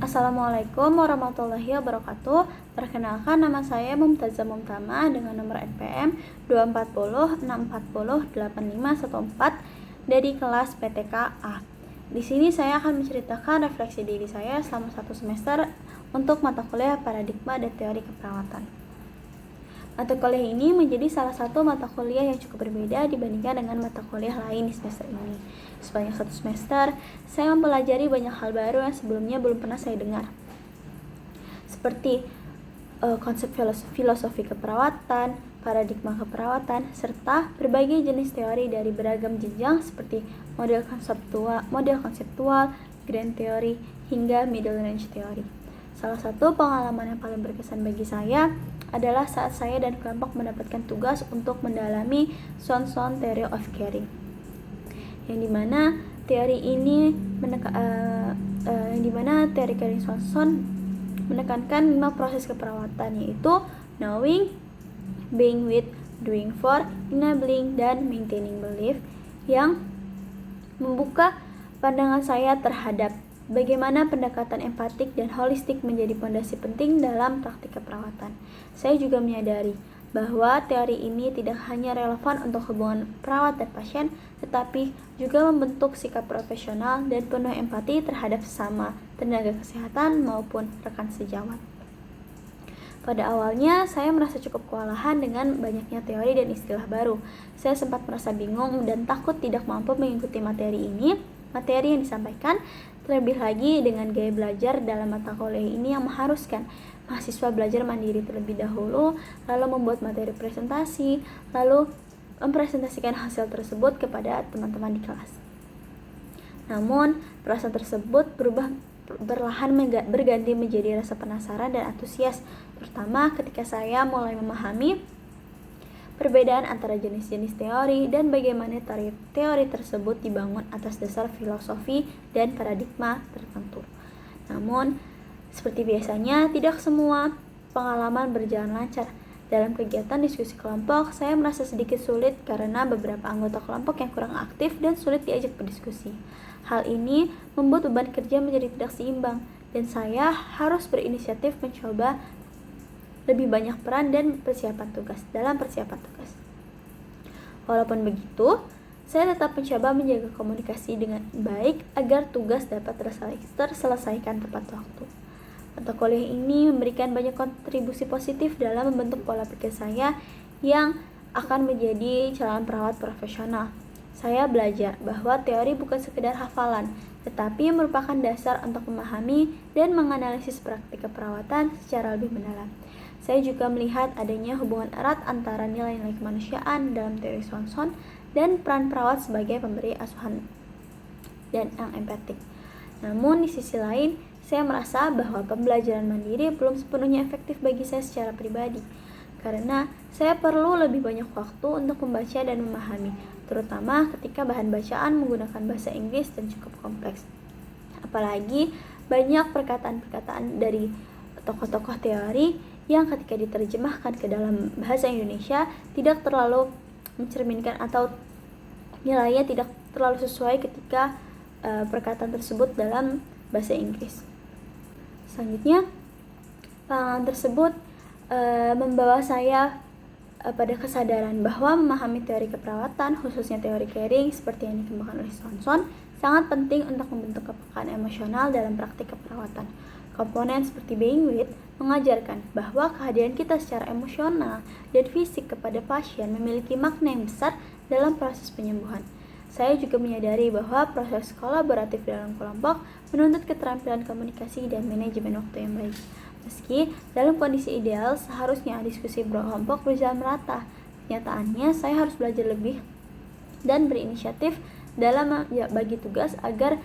Assalamualaikum warahmatullahi wabarakatuh. Perkenalkan, nama saya Mumtazah Mumtama dengan nomor NPM 24064085514 dari kelas PTK-A. Di sini saya akan menceritakan refleksi diri saya selama 1 semester untuk mata kuliah paradigma dan teori keperawatan. Mata kuliah ini menjadi salah satu mata kuliah yang cukup berbeda dibandingkan dengan mata kuliah lain di semester ini. Sepanjang 1 semester, saya mempelajari banyak hal baru yang sebelumnya belum pernah saya dengar. Seperti konsep filosofi keperawatan, paradigma keperawatan, serta berbagai jenis teori dari beragam jenjang seperti model konseptual, grand theory, hingga middle range theory. Salah satu pengalaman yang paling berkesan bagi saya adalah saat saya dan kelompok mendapatkan tugas untuk mendalami Swanson Theory of Caring, yang dimana teori Caring Swanson menekankan 5 proses keperawatan, yaitu knowing, being with, doing for, enabling, dan maintaining belief, yang membuka pandangan saya terhadap bagaimana pendekatan empatik dan holistik menjadi fondasi penting dalam praktik keperawatan. Saya juga menyadari bahwa teori ini tidak hanya relevan untuk hubungan perawat dan pasien, tetapi juga membentuk sikap profesional dan penuh empati terhadap sesama tenaga kesehatan maupun rekan sejawat. Pada awalnya, saya merasa cukup kewalahan dengan banyaknya teori dan istilah baru. Saya sempat merasa bingung dan takut tidak mampu mengikuti materi yang disampaikan, terlebih lagi dengan gaya belajar dalam mata kuliah ini yang mengharuskan mahasiswa belajar mandiri terlebih dahulu, lalu membuat materi presentasi, lalu mempresentasikan hasil tersebut kepada teman-teman di kelas. Namun, perasaan tersebut berlahan berganti menjadi rasa penasaran dan antusias, terutama ketika saya mulai memahami perbedaan antara jenis-jenis teori dan bagaimana teori tersebut dibangun atas dasar filosofi dan paradigma tertentu. Namun, seperti biasanya, tidak semua pengalaman berjalan lancar. Dalam kegiatan diskusi kelompok, saya merasa sedikit sulit karena beberapa anggota kelompok yang kurang aktif dan sulit diajak berdiskusi. Hal ini membuat beban kerja menjadi tidak seimbang, dan saya harus berinisiatif mencoba lebih banyak peran dan persiapan tugas. Walaupun begitu, saya tetap mencoba menjaga komunikasi dengan baik agar tugas dapat terselesaikan tepat waktu. Mata kuliah ini memberikan banyak kontribusi positif dalam membentuk pola pikir saya yang akan menjadi calon perawat profesional. Saya belajar bahwa teori bukan sekedar hafalan, tetapi merupakan dasar untuk memahami dan menganalisis praktik keperawatan secara lebih mendalam. Saya juga melihat adanya hubungan erat antara nilai-nilai kemanusiaan dalam teori Swanson dan peran perawat sebagai pemberi asuhan dan yang empatik. Namun di sisi lain, saya merasa bahwa pembelajaran mandiri belum sepenuhnya efektif bagi saya secara pribadi, karena saya perlu lebih banyak waktu untuk membaca dan memahami, terutama ketika bahan bacaan menggunakan bahasa Inggris dan cukup kompleks. Apalagi banyak perkataan-perkataan dari tokoh-tokoh teori yang ketika diterjemahkan ke dalam bahasa Indonesia tidak terlalu mencerminkan atau nilainya tidak terlalu sesuai ketika perkataan tersebut dalam bahasa Inggris. Selanjutnya, pengalaman tersebut membawa saya pada kesadaran bahwa memahami teori keperawatan, khususnya teori caring seperti yang dikembangkan oleh Swanson, sangat penting untuk membentuk kepekaan emosional dalam praktik keperawatan. Komponen seperti being with mengajarkan bahwa kehadiran kita secara emosional dan fisik kepada pasien memiliki makna yang besar dalam proses penyembuhan. Saya juga menyadari bahwa proses kolaboratif dalam kelompok menuntut keterampilan komunikasi dan manajemen waktu yang baik. Meski dalam kondisi ideal seharusnya diskusi kelompok berjalan merata, kenyataannya saya harus belajar lebih dan berinisiatif dalam bagi tugas agar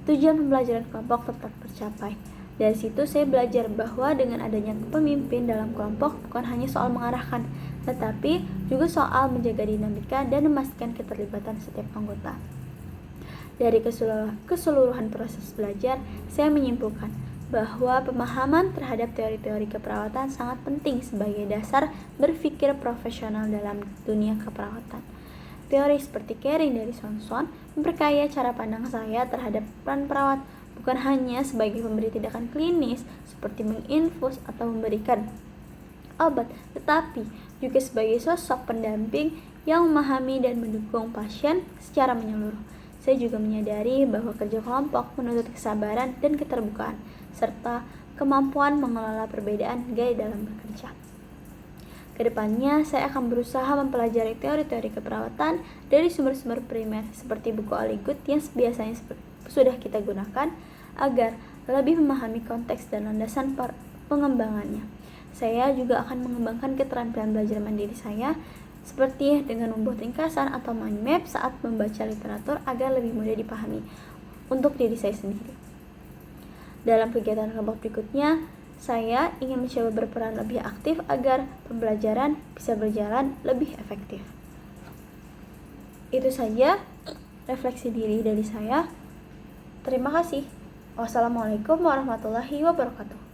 tujuan pembelajaran kelompok tetap tercapai. Dari situ saya belajar bahwa dengan adanya pemimpin dalam kelompok bukan hanya soal mengarahkan, tetapi juga soal menjaga dinamika dan memastikan keterlibatan setiap anggota. Dari keseluruhan proses belajar, saya menyimpulkan bahwa pemahaman terhadap teori-teori keperawatan sangat penting sebagai dasar berpikir profesional dalam dunia keperawatan. Teori seperti caring dari Swanson memperkaya cara pandang saya terhadap peran perawat, bukan bukan hanya sebagai pemberi tindakan klinis seperti menginfus atau memberikan obat, tetapi juga sebagai sosok pendamping yang memahami dan mendukung pasien secara menyeluruh. Saya juga menyadari bahwa kerja kelompok menuntut kesabaran dan keterbukaan, serta kemampuan mengelola perbedaan gaya dalam bekerja. Kedepannya, saya akan berusaha mempelajari teori-teori keperawatan dari sumber-sumber primer seperti buku Aligut yang biasanya sudah kita gunakan agar lebih memahami konteks dan landasan pengembangannya. Saya juga akan mengembangkan keterampilan belajar mandiri saya seperti dengan membuat ringkasan atau mind map saat membaca literatur agar lebih mudah dipahami untuk diri saya sendiri. Dalam kegiatan kelompok berikutnya, saya ingin mencoba berperan lebih aktif agar pembelajaran bisa berjalan lebih efektif. Itu saja refleksi diri dari saya. Terima kasih. Wassalamualaikum warahmatullahi wabarakatuh.